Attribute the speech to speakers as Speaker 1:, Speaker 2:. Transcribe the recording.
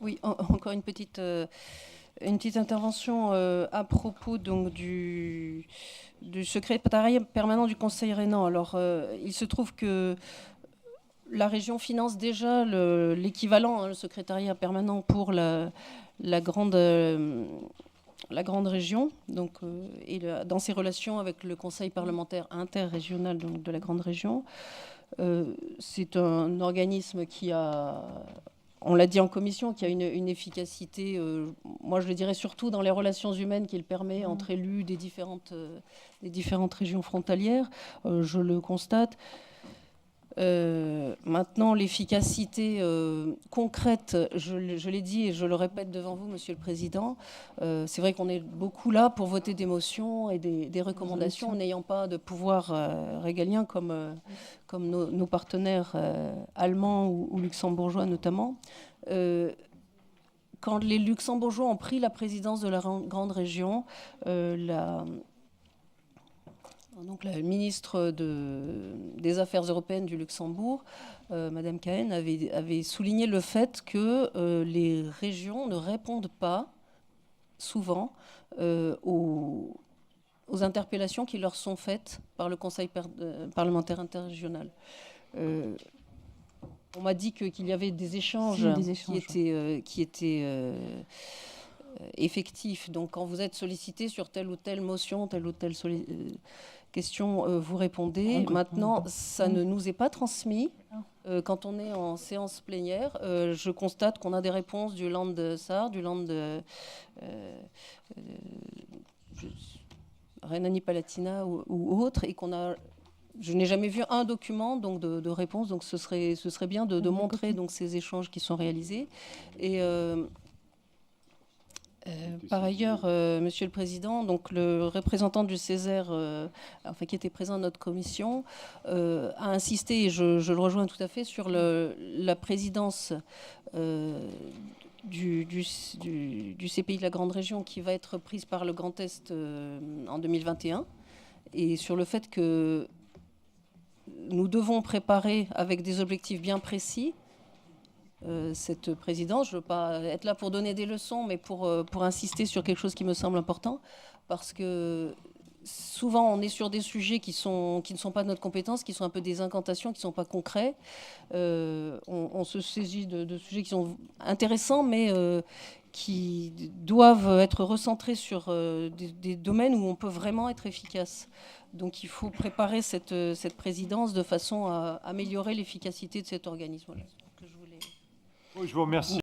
Speaker 1: Oui, encore une petite intervention à propos donc du secrétariat permanent du Conseil rhénan. Alors, il se trouve que la région finance déjà l'équivalent, hein, le secrétariat permanent pour la grande, la grande région, donc, dans ses relations avec le Conseil parlementaire interrégional donc, de la grande région. C'est un organisme qui a, on l'a dit en commission, qui a une efficacité, moi je le dirais surtout dans les relations humaines qu'il permet entre élus des différentes régions frontalières. Je le constate. Maintenant, l'efficacité concrète, je l'ai dit et je le répète devant vous, Monsieur le Président, c'est vrai qu'on est beaucoup là pour voter des motions et des recommandations, n'ayant pas de pouvoir régalien comme nos partenaires allemands ou luxembourgeois notamment. Quand les Luxembourgeois ont pris la présidence de la grande région, donc la ministre des Affaires européennes du Luxembourg, Madame Cahen, avait souligné le fait que les régions ne répondent pas souvent aux interpellations qui leur sont faites par le Conseil parlementaire interrégional. On m'a dit qu'il y avait des échanges, qui étaient effectifs. Donc quand vous êtes sollicité sur telle ou telle motion, telle ou telle question, vous répondez. Maintenant, ça ne nous est pas transmis. Quand on est en séance plénière, je constate qu'on a des réponses du Land de Sarre, du Land de Rhénanie-Palatinat ou autre, et je n'ai jamais vu un document donc, de réponse, donc ce serait bien de montrer donc, ces échanges qui sont réalisés. Et par ailleurs, Monsieur le Président, donc le représentant du Césaire, qui était présent à notre commission, a insisté, et je le rejoins tout à fait, sur la présidence du CPI de la Grande Région qui va être prise par le Grand Est en 2021, et sur le fait que nous devons préparer avec des objectifs bien précis cette présidence. Je ne veux pas être là pour donner des leçons, mais pour insister sur quelque chose qui me semble important, parce que souvent on est sur des sujets qui ne sont pas de notre compétence, qui sont un peu des incantations, qui ne sont pas concrets. On se saisit de sujets qui sont intéressants, mais qui doivent être recentrés sur des domaines où on peut vraiment être efficace. Donc il faut préparer cette présidence de façon à améliorer l'efficacité de cet organisme. Voilà.
Speaker 2: Je vous remercie.